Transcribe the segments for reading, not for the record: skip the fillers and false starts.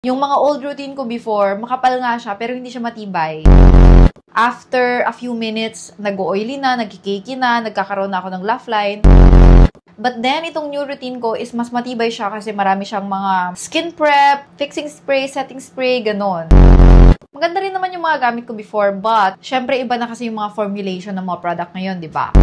Yung mga old routine ko before, makapal nga siya, pero hindi siya matibay. After a few minutes, nag-oily na, nagkikiki na, nagkakaroon na ako ng laugh line. But then, itong new routine ko is mas matibay siya kasi marami siyang mga skin prep, fixing spray, setting spray, ganon. Maganda rin naman yung mga gamit ko before, but syempre iba na kasi yung mga formulation ng mga product ngayon, di ba?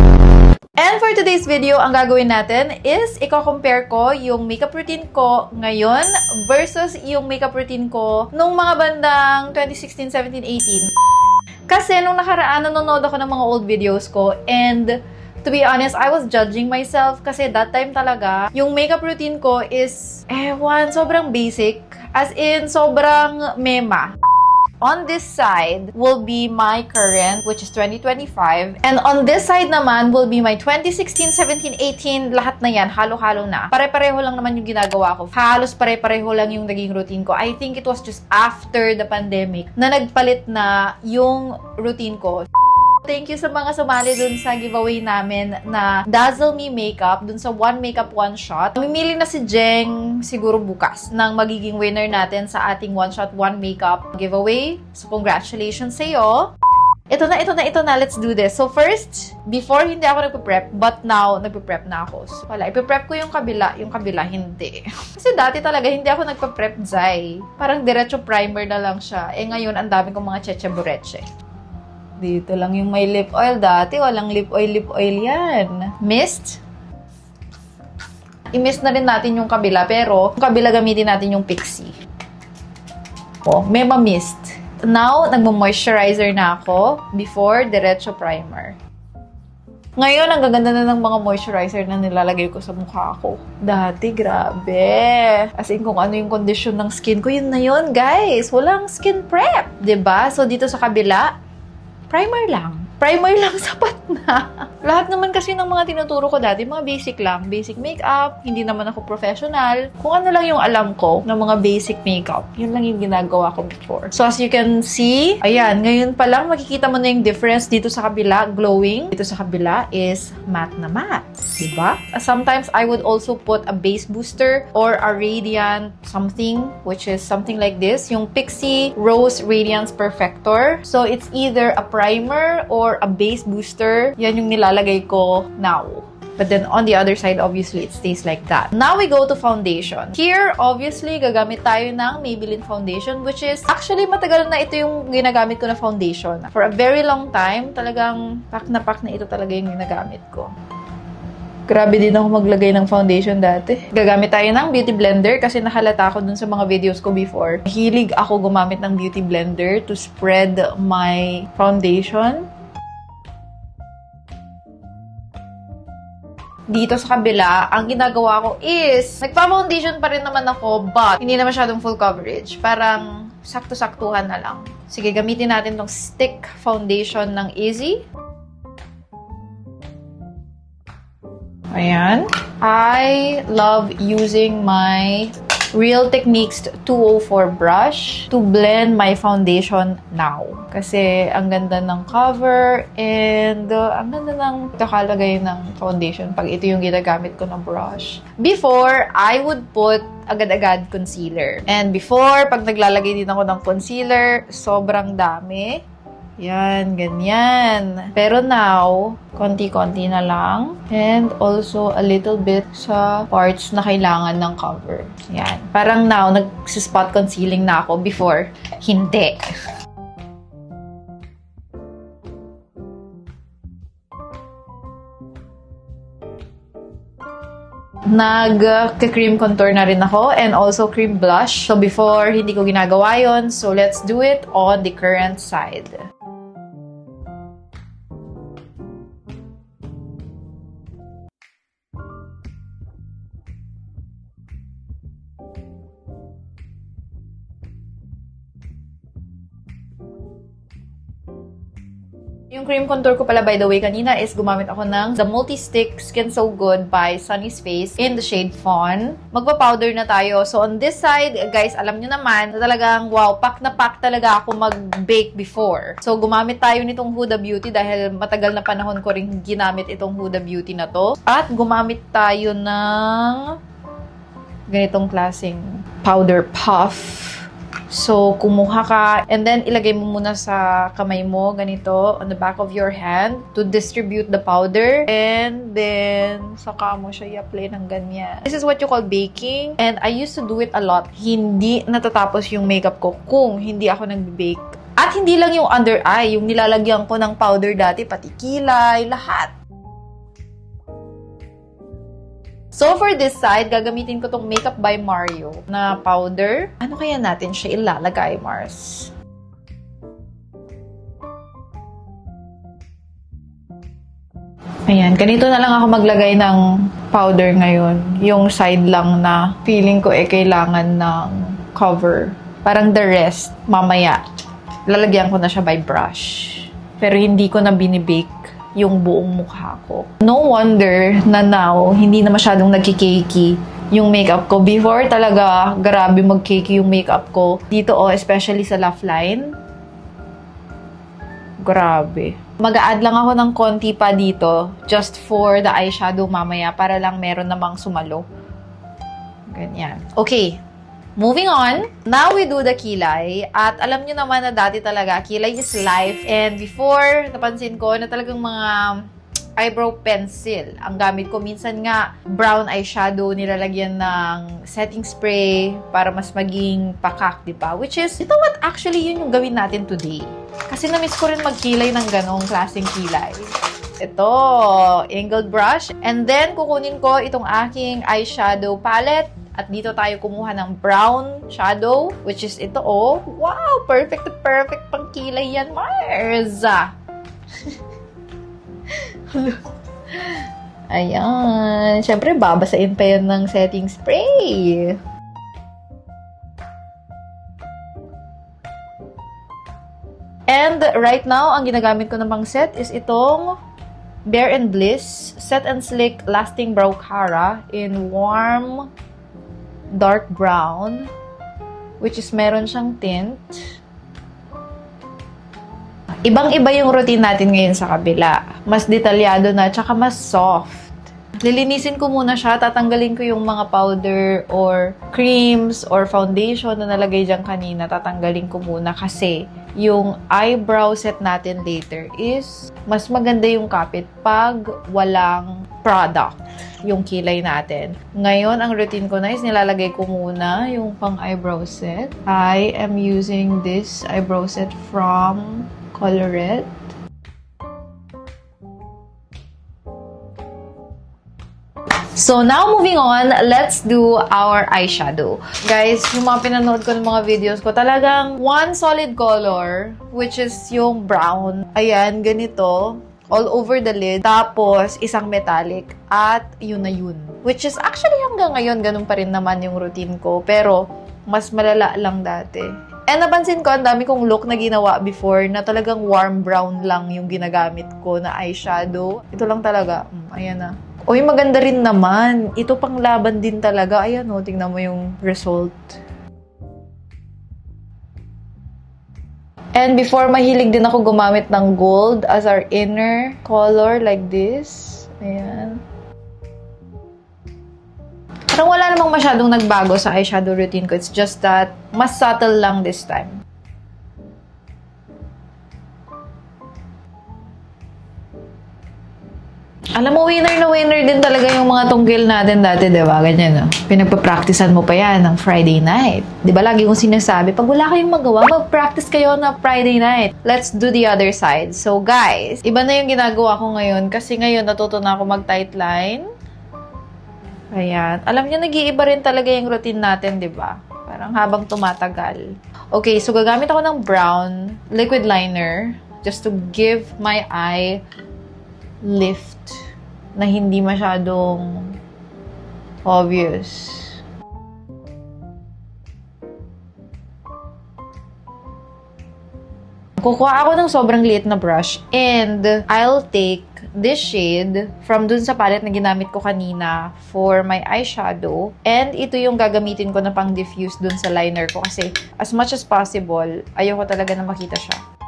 And for today's video, ang gagawin natin is i-compare ko yung makeup routine ko ngayon versus yung makeup routine ko nung mga bandang 2016, 17, 18. Kasi nung nakaraan, nanonood ako ng mga old videos ko and to be honest, I was judging myself kasi that time talaga, yung makeup routine ko is, sobrang basic. As in, sobrang mema. On this side will be my current, which is 2025. And on this side naman will be my 2016, 17, 18. Lahat na yan, halo-halo na. Pare-pareho lang naman yung ginagawa ko. Halos pare-pareho lang yung naging routine ko. I think it was just after the pandemic na nagpalit na yung routine ko. Thank you sa mga sumali dun sa giveaway namin na Dazzle Me Makeup, dun sa One Makeup One Shot. Mamimili na si Jeng siguro bukas ng magiging winner natin sa ating One Shot One Makeup giveaway. So congratulations sa iyo. Ito na. Let's do this. So first, before hindi ako nagpe-prep, but now nagpe-prep na ako. So wala, ipe-prep ko yung kabila hindi. Kasi dati talaga hindi ako nagpe-prep, Zay. Parang diretso primer na lang siya. Ngayon ang dami kong mga cheche bureche. Dito lang yung may lip oil. Dati, walang lip oil yan. Mist. I-mist na rin natin yung kabila. Pero, yung kabila gamitin natin yung Pixie. May ma-mist. Now, nagmo-moisturizer na ako before diretso primer. Ngayon, ang gaganda na ng mga moisturizer na nilalagay ko sa mukha ko. Dati, grabe. As in, kung ano yung condition ng skin ko, yun na yun, guys. Walang skin prep. 'Di ba? So, dito sa kabila, primer lang. Primer lang, sapat na. Lahat naman kasi ng mga tinuturo ko dati, mga basic lang. Basic makeup, hindi naman ako professional. Kung ano lang yung alam ko ng mga basic makeup, yun lang yung ginagawa ko before. So as you can see, ayan, ngayon pa lang makikita mo na yung difference dito sa kabila, glowing. Dito sa kabila is matte na matte. Diba? Sometimes I would also put a base booster or a radiant something, which is something like this. Yung Pixie Rose Radiance Perfector. So it's either a primer or a base booster. Yan yung nilalagay ko now. But then on the other side, obviously, it stays like that. Now we go to foundation. Here, obviously, gagamit tayo ng Maybelline foundation, which is, actually, matagal na ito yung ginagamit ko na foundation. For a very long time, talagang pack na ito talaga yung ginagamit ko. Grabe din ako maglagay ng foundation dati. Gagamit tayo ng beauty blender kasi nakalata ako dun sa mga videos ko before. Hilig ako gumamit ng beauty blender to spread my foundation. Dito sa kabila, ang ginagawa ko is, nagpa-foundation pa rin naman ako, but hindi na masyadong full coverage. Parang sakto-saktuhan na lang. Sige, gamitin natin tong stick foundation ng Easy. Ayan. I love using my Real Techniques 204 brush to blend my foundation now. Kasi ang ganda ng cover and ang ganda ng kakalagay ng foundation pag ito yung ginagamit ko na brush. Before, I would put agad-agad concealer. And before, pag naglalagay din ako ng concealer, sobrang dami. Yan, ganyan. Pero now, konti-konti na lang. And also, a little bit sa parts na kailangan ng cover. Yan. Parang now, nag-spot concealing na ako. Before, hindi. Nag-cream contour na rin ako and also cream blush. So, before, hindi ko ginagawa yon. So, let's do it on the current side. Yung cream contour ko pala, by the way, kanina is gumamit ako ng The Multi-Stick Skin So Good by Sunny's Face in the shade Fawn. Magpa-powder na tayo. So, on this side, guys, alam nyo naman, talagang, wow, pack na pack talaga ako mag-bake before. So, gumamit tayo nitong Huda Beauty dahil matagal na panahon ko rin ginamit itong Huda Beauty na to. At gumamit tayo ng ganitong klaseng powder puff. So, kumuha ka, and then ilagay mo muna sa kamay mo, ganito, on the back of your hand, to distribute the powder. And then, saka mo siya i-apply ng ganyan. This is what you call baking. And I used to do it a lot. Hindi natatapos yung makeup ko kung hindi ako nag-bake. At hindi lang yung under eye, yung nilalagyan ko ng powder dati, pati kilay, lahat. So, for this side, gagamitin ko tong Makeup by Mario na powder. Ano kaya natin siya ilalagay, Mars? Ayan, ganito na lang ako maglagay ng powder ngayon. Yung side lang na feeling ko kailangan ng cover. Parang the rest, mamaya, lalagyan ko na siya by brush. Pero hindi ko na binibake yung buong mukha ko. No wonder na now, hindi na masyadong nagkikakey yung makeup ko. Before talaga, grabe mag-cakey yung makeup ko. Dito especially sa laugh line. Grabe. Mag-a-add lang ako ng konti pa dito just for the eyeshadow mamaya para lang meron namang sumalo. Ganyan. Okay. Moving on, now we do the kilay. At alam nyo naman na dati talaga, kilay is life. And before, napansin ko na talagang mga eyebrow pencil ang gamit ko. Minsan nga, brown eyeshadow, nilalagyan ng setting spray para mas maging pakak, di ba? Which is, you know what? Actually, yun yung gawin natin today. Kasi na-miss ko rin magkilay ng ganong klaseng kilay. Ito, angled brush. And then, kukunin ko itong aking eyeshadow palette. At dito tayo kumuha ng brown shadow, which is ito, oh. Wow! Perfect to perfect pang kilay yan, Mars! Ayan. Siyempre, babasain pa yan ng setting spray. And right now, ang ginagamit ko namang set is itong Bare and Bliss Set and Slick Lasting Brow Cara in warm dark brown, which is meron siyang tint. Ibang-iba yung routine natin ngayon sa kabila. Mas detalyado na, tsaka mas soft. Lilinisin ko muna siya, tatanggalin ko yung mga powder or creams or foundation na nalagay dyan kanina, tatanggalin ko muna kasi yung eyebrow set natin later is mas maganda yung kapit pag walang product yung kilay natin. Ngayon, ang routine ko na is nilalagay ko muna yung pang eyebrow set. I am using this eyebrow set from Colorette. So, now moving on, let's do our eyeshadow. Guys, yung mga pinanood ko ng mga videos ko, talagang one solid color, which is yung brown. Ayan, ganito. All over the lid. Tapos, isang metallic. At yun na yun. Which is actually hanggang ngayon, ganun pa rin naman yung routine ko. Pero, mas malala lang dati. And napansin ko, ang dami kong look na ginawa before na talagang warm brown lang yung ginagamit ko na eyeshadow. Ito lang talaga. Ayan na. Uy, maganda rin naman. Ito pang laban din talaga. Ayan o, tingnan mo yung result. And before, mahilig din ako gumamit ng gold as our inner color like this. Ayan. Parang wala namang masyadong nagbago sa eyeshadow routine ko. It's just that, mas subtle lang this time. Alam mo, winner na winner din talaga yung mga tunggil natin dati, diba? Ganyan, no? Pinagpa-practicean mo pa yan ng Friday night. Diba, lagi kong sinasabi, pag wala kayong magawa, mag-practice kayo na Friday night. Let's do the other side. So, guys, iba na yung ginagawa ko ngayon kasi ngayon natuto na ako mag-tight line. Ayan. Alam niyo, nag-iiba rin talaga yung routine natin, diba? Parang habang tumatagal. Okay, so gagamit ako ng brown liquid liner just to give my eye lift na hindi masyadong obvious. Kukuha ako ng sobrang liit na brush and I'll take this shade from dun sa palette na ginamit ko kanina for my eyeshadow. And ito yung gagamitin ko na pang diffuse dun sa liner ko kasi as much as possible, ayoko talaga na makita siya.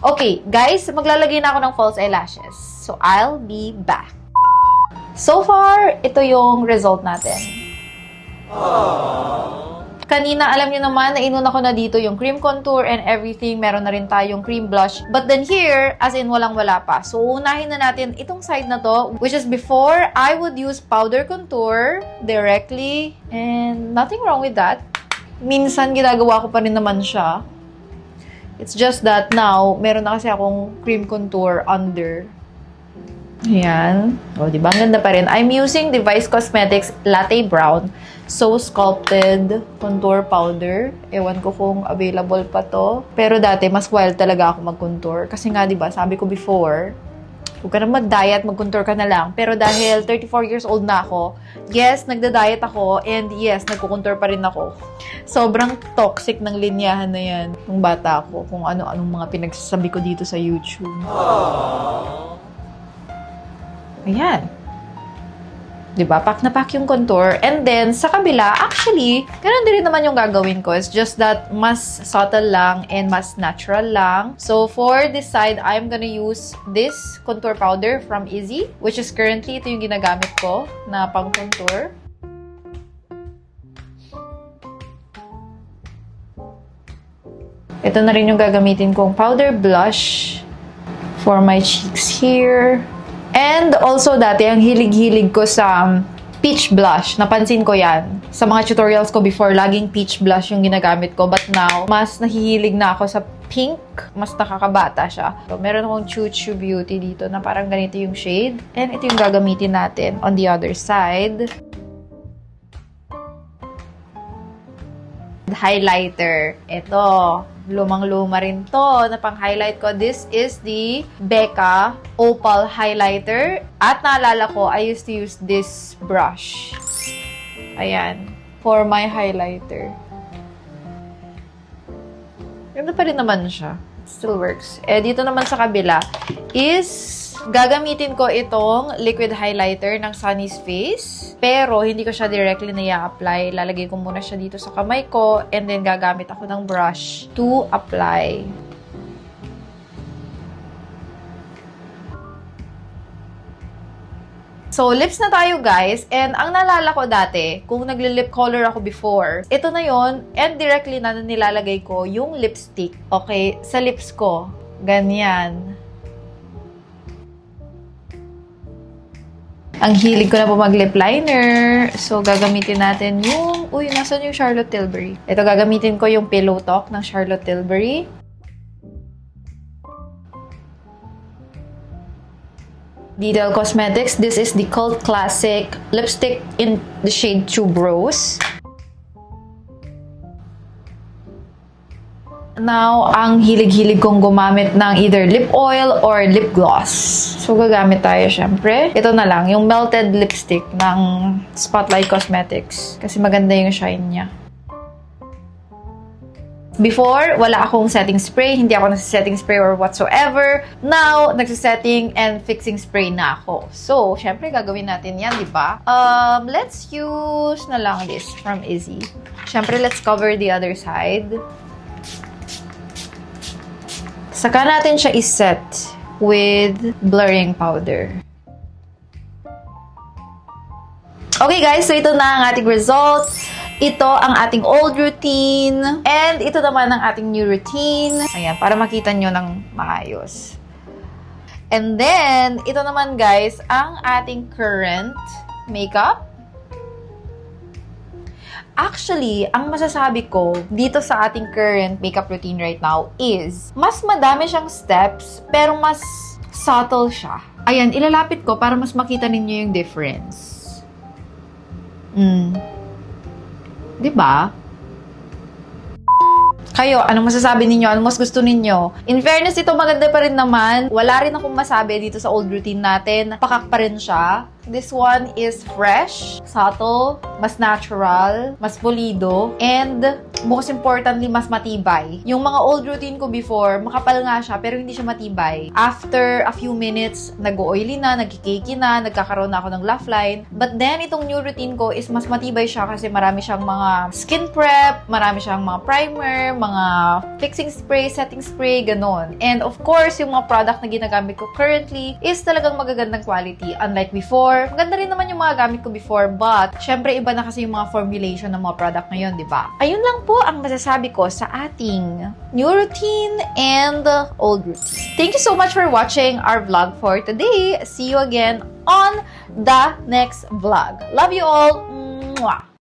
Okay, guys, maglalagay na ako ng false eyelashes. So, I'll be back. So far, ito yung result natin. Kanina, alam niyo naman, nainuna ko na dito yung cream contour and everything. Meron na rin tayong cream blush. But then here, as in walang-wala pa. So, unahin na natin itong side na to, which is before, I would use powder contour directly. And nothing wrong with that. Minsan, ginagawa ko pa rin naman siya. It's just that now, meron na kasi akong cream contour under. Ayan. O, diba? Ang ganda pa rin. I'm using the Vice Cosmetics Latte Brown So Sculpted Contour Powder. Ewan ko kung available pa to. Pero dati, mas wild talaga ako mag-contour. Kasi nga, diba, sabi ko before, huwag ka na mag-diet, mag-contour ka na lang. Pero dahil 34 years old na ako, yes, nagda-diet ako, and yes, nagko-contour pa rin ako. Sobrang toxic ng linyahan na yan nung bata ako, kung ano-anong mga pinagsasabi ko dito sa YouTube. Ayan. Diba? Pack na pack yung contour. And then, sa kabila, actually, ganun din naman yung gagawin ko. It's just that mas subtle lang and mas natural lang. So, for this side, I'm gonna use this contour powder from Izzy, which is currently, ito yung ginagamit ko na pang-contour. Ito na rin yung gagamitin kong powder blush for my cheeks here. And also dati, ang hilig-hilig ko sa peach blush. Napansin ko yan. Sa mga tutorials ko before, laging peach blush yung ginagamit ko. But now, mas nahihilig na ako sa pink. Mas nakakabata siya. So, meron akong Choo Choo Beauty dito na parang ganito yung shade. And ito yung gagamitin natin on the other side. Highlighter. Ito. Lumang-luma rin to na pang-highlight ko. This is the Becca Opal Highlighter. At naalala ko, I used to use this brush. Ayan. For my highlighter. Ganda pa rin naman siya. It still works. Eh, dito naman sa kabila is gagamitin ko itong liquid highlighter ng Sunny's Face. Pero, hindi ko siya directly na i-apply. Lalagay ko muna siya dito sa kamay ko. And then, gagamit ako ng brush to apply. So, lips na tayo, guys. And ang naalala ko dati, kung nagli-lip color ako before, ito na yon, and directly na nilalagay ko yung lipstick. Okay? Sa lips ko. Ganyan. Ang hilig ko na po mag-lip liner. So, gagamitin natin yung... Uy, nasan yung Charlotte Tilbury? Ito, gagamitin ko yung Pillow Talk ng Charlotte Tilbury. Detail Cosmetics. This is the Cult Classic lipstick in the shade Tube Rose. Now, ang hilig-hilig kong gumamit ng either lip oil or lip gloss. So, gagamit tayo syempre. Ito na lang, yung melted lipstick ng Spotlight Cosmetics. Kasi maganda yung shine niya. Before, wala akong setting spray. Hindi ako nagsisetting spray or whatsoever. Now, nagsisetting and fixing spray na ako. So, syempre, gagawin natin yan, di ba? Let's use na lang this from Izzy. Syempre, let's cover the other side. Saka natin siya iset with blurring powder. Okay guys, so ito na ang ating result. Ito ang ating old routine. And ito naman ang ating new routine. Ayan, para makita nyo ng maayos. And then, ito naman guys, ang ating current makeup. Actually, ang masasabi ko dito sa ating current makeup routine right now is mas madami siyang steps, pero mas subtle siya. Ayan, ilalapit ko para mas makita ninyo yung difference. Diba? Kayo, anong masasabi ninyo? Anong mas gusto ninyo? In fairness, ito maganda pa rin naman. Wala rin akong masabi dito sa old routine natin. Pakak pa rin siya. This one is fresh, subtle, mas natural, mas pulido, and most importantly, mas matibay. Yung mga old routine ko before, makapal nga siya, pero hindi siya matibay. After a few minutes, nag-oily na, nagkikakey na, nagkakaroon na ako ng laugh line. But then, itong new routine ko is mas matibay siya kasi marami siyang mga skin prep, marami siyang mga primer, mga fixing spray, setting spray, ganon. And of course, yung mga product na ginagamit ko currently is talagang magagandang quality. Unlike before, before. Maganda rin naman yung mga gamit ko before, but syempre iba na kasi yung mga formulation ng mga product ngayon, di ba? Ayun lang po ang masasabi ko sa ating new routine and old routine. Thank you so much for watching our vlog for today. See you again on the next vlog. Love you all. Mwah!